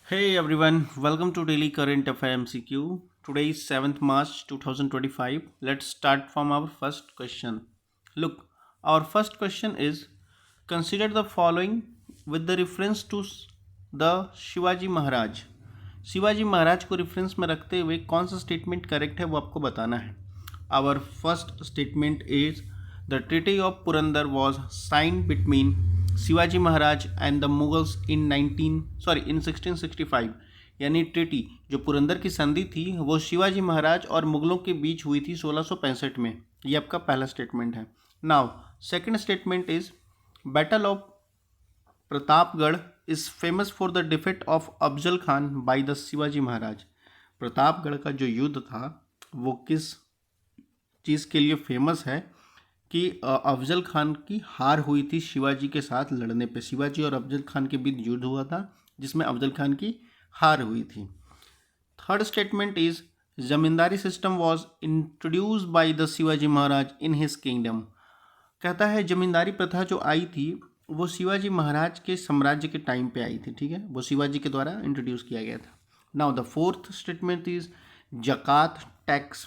Hey everyone, welcome to Daily Current Affair MCQ. Today is 7th March 2025. Let's start from our first question. Look, our first question is consider the following with the reference to the Shivaji Maharaj. Shivaji Maharaj को reference में रखते हुए कौन सा statement correct है वो आपको बताना है. Our first statement is the Treaty of Purandar was signed between Shivaji Maharaj and the Mughals in 1665. यानी ट्रिटी जो पुरंदर की संधि थी वो शिवाजी महाराज और मुगलों के बीच हुई थी 1665 में. ये आपका पहला स्टेटमेंट है. Now second statement is battle of Pratapgarh is famous for the defeat of Afzal Khan by the Shivaji Maharaj. Pratapgarh का जो युद्ध था वो किस चीज़ के लिए फेमस है कि अफजल खान की हार हुई थी शिवाजी के साथ लड़ने पे. शिवाजी और अफजल खान के बीच युद्ध हुआ था जिसमें अफजल खान की हार हुई थी. Third statement is zamindari system was introduce by the Shivaji Maharaj in his kingdom. कहता है जमींदारी प्रथा जो आई थी वो शिवाजी महाराज के साम्राज्य के टाइम पे आई थी. ठीक है, वो शिवाजी के द्वारा इंट्रोड्यूस किया गया था. Now the fourth statement is जकात tax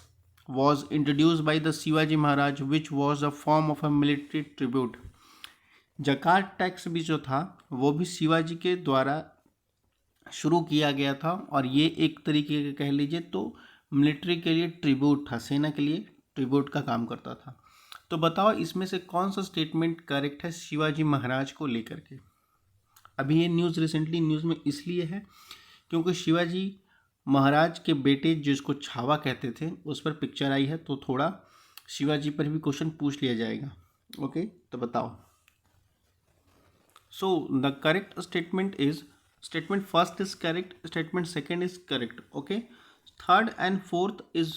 was introduced by the Shivaji Maharaj which was a form of a military tribute. जकात टैक्स भी जो था वो भी शिवाजी के द्वारा शुरू किया गया था और ये एक तरीके का कह लीजिए तो मिलिट्री के लिए ट्रिब्यूट था, सेना के लिए ट्रिब्यूट का काम करता था. तो बताओ इसमें से कौन सा स्टेटमेंट करेक्ट है शिवाजी महाराज को लेकर के. अभी ये न्यूज़ रिसेंटली न्यूज़ में इसलिए है क्योंकि शिवाजी महाराज के बेटे जिसको छावा कहते थे उस पर पिक्चर आई है, तो थोड़ा शिवाजी पर भी क्वेश्चन पूछ लिया जाएगा. ओके, तो बताओ. So the correct statement is statement first is correct, statement second is correct. Okay, third and fourth is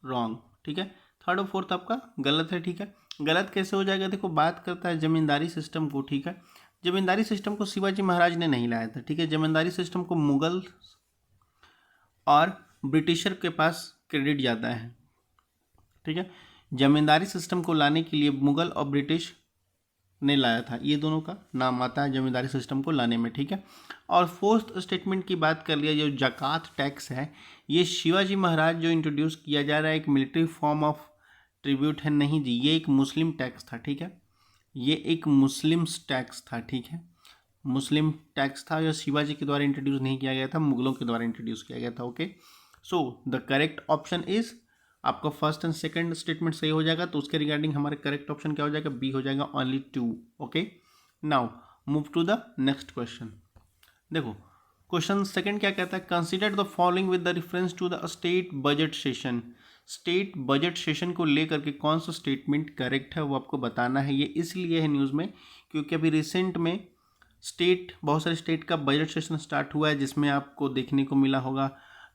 wrong. ठीक है, थर्ड और फोर्थ आपका गलत है. ठीक है, गलत कैसे हो जाएगा? देखो, बात करता है जमींदारी सिस्टम को. ठीक है, जमींदारी सिस्टम को शिवाजी महाराज ने नहीं लाया था. ठीक है, जमींदारी सिस्टम को मुगल और ब्रिटिशर के पास क्रेडिट जाता है. ठीक है, जमींदारी सिस्टम को लाने के लिए मुगल और ब्रिटिश ने लाया था, ये दोनों का नाम आता है जमींदारी सिस्टम को लाने में. ठीक है, और फोर्थ स्टेटमेंट की बात कर लिया, जो जकात टैक्स है ये शिवाजी महाराज जो इंट्रोड्यूस किया जा रहा है एक मिलिट्री फॉर्म ऑफ ट्रिब्यूट है. नहीं जी, ये एक मुस्लिम टैक्स था. ठीक है, ये एक मुस्लिम टैक्स था. ठीक है, मुस्लिम टैक्स था जो शिवाजी के द्वारा इंट्रोड्यूस नहीं किया गया था, मुगलों के द्वारा इंट्रोड्यूस किया गया था. Okay, so the correct option is आपका फर्स्ट एंड सेकंड स्टेटमेंट सही हो जाएगा. तो उसके रिगार्डिंग हमारे करेक्ट ऑप्शन क्या हो जाएगा? बी हो जाएगा, only 2. Okay, now move to the next question. देखो, क्वेश्चन सेकंड क्या कहता है? Consider the following with the reference to the state budget session. State budget session को लेकर के कौन सा स्टेटमेंट करेक्ट है वो आपको बताना है. ये इसलिए है न्यूज़ में क्योंकि अभी रिसेंट में बहुत सारे स्टेट का बजट सेशन स्टार्ट हुआ है, जिसमें आपको देखने को मिला होगा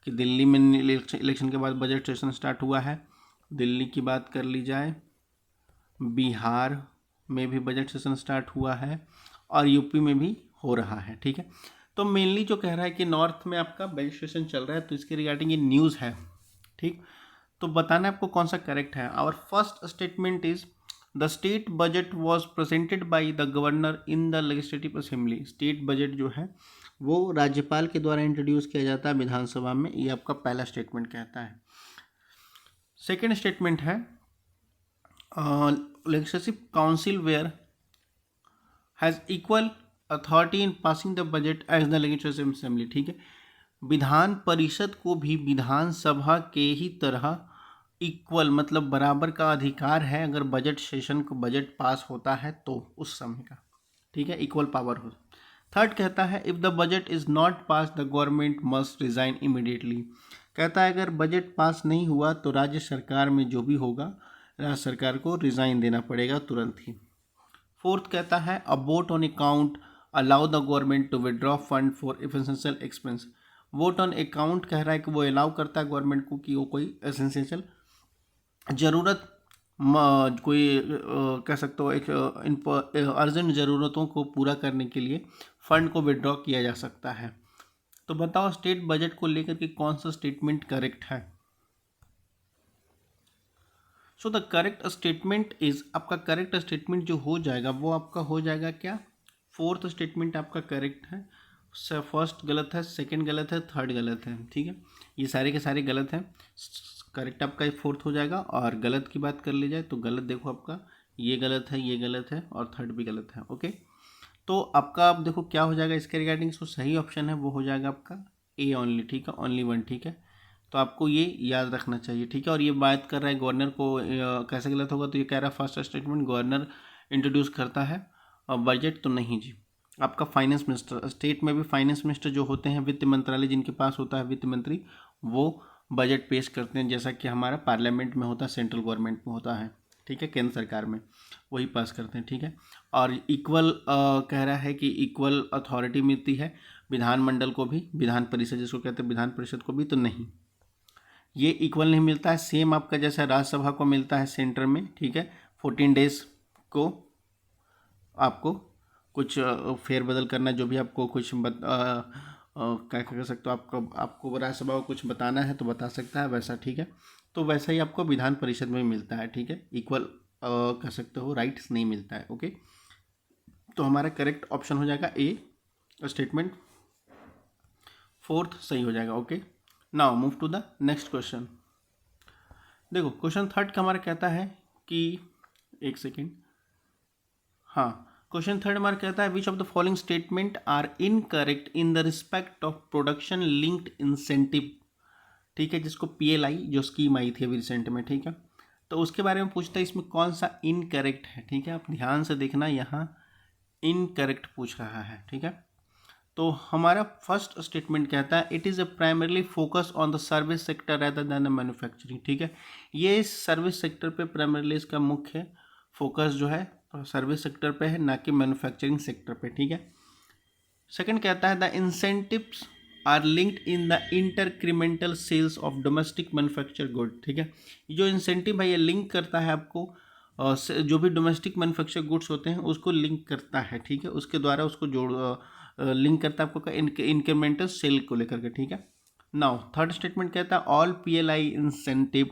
कि दिल्ली में इलेक्शन के बाद बजट सेशन स्टार्ट हुआ है. दिल्ली की बात कर ली जाए, बिहार में भी बजट सेशन स्टार्ट हुआ है और यूपी में भी हो रहा है. ठीक है, तो मेनली जो कह रहा है कि नॉर्थ में आपका बजट सेशन चल रहा है, तो इसके रिगार्डिंग ये न्यूज़ है. ठीक, तो बताना है आपको कौन सा करेक्ट है. Our first statement is the state budget was presented by the governor in the legislative assembly. State budget जो है वो राज्यपाल के द्वारा इंट्रोड्यूस किया जाता है विधानसभा में. ये आपका पहला स्टेटमेंट कहता है. सेकेंड स्टेटमेंट है legislative council where has equal authority in passing the budget as the legislative assembly. ठीक है, विधान परिषद को भी विधानसभा के ही तरह इक्वल मतलब बराबर का अधिकार है अगर बजट सेशन को बजट पास होता है तो उस समय का. ठीक है, इक्वल पावर हो. थर्ड कहता है if the budget is not pass the government must resign immediately. कहता है अगर बजट पास नहीं हुआ तो राज्य सरकार में जो भी होगा राज्य सरकार को रिज़ाइन देना पड़ेगा तुरंत ही. फोर्थ कहता है a vote on account allow the government to withdraw fund for essential expense. Vote on account कह रहा है कि वो अलाउ करता है गवर्नमेंट को कि वो कोई एसेंशियल ज़रूरत कोई कह सकते हो एक अर्जेंट ज़रूरतों को पूरा करने के लिए फ़ंड को विड्रॉ किया जा सकता है. तो बताओ स्टेट बजट को लेकर के कौन सा स्टेटमेंट करेक्ट है. So the correct statement is आपका करेक्ट स्टेटमेंट जो हो जाएगा वो आपका हो जाएगा क्या? फोर्थ स्टेटमेंट आपका करेक्ट है. फर्स्ट गलत है, सेकंड गलत है, थर्ड गलत है, ठीक है, ये सारे के सारे गलत हैं। करेक्ट आपका फोर्थ हो जाएगा। और गलत की बात कर ली जाए तो गलत देखो आपका ये गलत है, ये गलत है और थर्ड भी गलत है। ओके, तो आपका अब देखो क्या हो जाएगा इसके रिगार्डिंग। जो सही ऑप्शन है वो हो जाएगा आपका ए ओनली, ठीक है, ओनली वन, ठीक है। तो आपको ये याद रखना चाहिए, ठीक है। और ये बात कर रहा है गवर्नर को कैसे गलत होगा, तो ये कह रहा है फर्स्ट स्टेटमेंट गवर्नर इंट्रोड्यूस करता है बजट, तो नहीं जी, आपका फाइनेंस मिनिस्टर, स्टेट में भी फाइनेंस मिनिस्टर जो होते हैं, वित्त मंत्रालय जिनके पास होता है, वित्त मंत्री, वो बजट पेश करते हैं, जैसा कि हमारा पार्लियामेंट में होता है, सेंट्रल गवर्नमेंट में होता है, ठीक है, केंद्र सरकार में वही पास करते हैं, ठीक है। और इक्वल कह रहा है कि इक्वल अथॉरिटी मिलती है विधानमंडल को भी, विधान परिषद जिसको कहते हैं विधान परिषद को भी, तो नहीं, ये इक्वल नहीं मिलता है। सेम आपका जैसा राज्यसभा को मिलता है सेंटर में, ठीक है, 14 डेज को आपको कुछ फेरबदल करना, जो भी आपको कुछ क्या कर सकते हो, आपको राज्यसभा को कुछ बताना है तो बता सकता है वैसा, ठीक है। तो वैसा ही आपको विधान परिषद में मिलता है, ठीक है, इक्वल कह सकते हो, राइट्स नहीं मिलता है। ओके, तो हमारा करेक्ट ऑप्शन हो जाएगा ए, स्टेटमेंट फोर्थ सही हो जाएगा। Okay, now move to the next question. देखो क्वेश्चन थर्ड का हमारा कहता है कि एक सेकेंड, हाँ, क्वेश्चन थर्ड हमारा कहता है which of the following statement are incorrect in the respect of production linked incentive, ठीक है, जिसको PLI जो स्कीम आई थी अभी रिसेंट में, ठीक है, तो उसके बारे में पूछता है, इसमें कौन सा इनकरेक्ट है, ठीक है, आप ध्यान से देखना, यहाँ इनकरेक्ट पूछ रहा है, ठीक है। तो हमारा फर्स्ट स्टेटमेंट कहता है it is a primarily focus on the service sector rather than the manufacturing, ठीक है, ये सर्विस सेक्टर पे प्राइमरली इसका मुख्य फोकस जो है सर्विस सेक्टर पे है, ना कि मैन्युफैक्चरिंग सेक्टर पे, ठीक है। सेकंड कहता है the incentives are linked in the incremental sales of domestic manufacture good, ठीक है, जो इंसेंटिव है ये लिंक करता है आपको जो भी डोमेस्टिक मैन्युफैक्चर गुड्स होते हैं उसको लिंक करता है, ठीक है, उसके द्वारा उसको जोड़ लिंक करता है आपको इंक्रीमेंटल सेल को लेकर के, ठीक है। नाउ थर्ड स्टेटमेंट कहता है all PLI incentive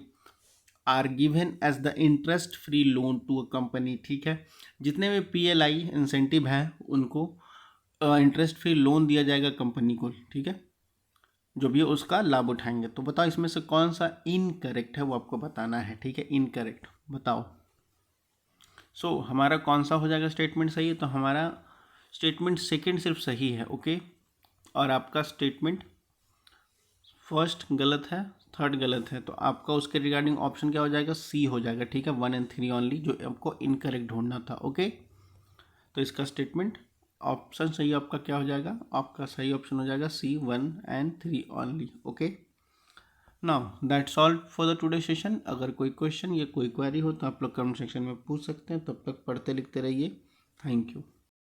are given as the interest free loan to a company, ठीक है, जितने भी PLI इंसेंटिव हैं उनको इंटरेस्ट फ्री लोन दिया जाएगा कंपनी को, ठीक है, जो भी उसका लाभ उठाएंगे। तो बताओ इसमें से कौन सा इनकरेक्ट है वो आपको बताना है, ठीक है, इनकरेक्ट बताओ। सो हमारा कौन सा हो जाएगा स्टेटमेंट सही है, तो हमारा स्टेटमेंट सेकंड सिर्फ सही है। ओके, और आपका स्टेटमेंट फर्स्ट गलत है, थर्ड गलत है, तो आपका उसके रिगार्डिंग ऑप्शन क्या हो जाएगा, सी हो जाएगा, ठीक है, 1 और 3 ओनली, जो आपको इनकरेक्ट ढूंढना था। ओके, तो इसका स्टेटमेंट ऑप्शन सही आपका क्या हो जाएगा, आपका सही ऑप्शन हो जाएगा C 1 और 3 only. Okay, now that's all for the today session. अगर कोई क्वेश्चन या कोई क्वेरी हो तो आप लोग कमेंट सेक्शन में पूछ सकते हैं। तब तक पढ़ते लिखते रहिए। Thank you.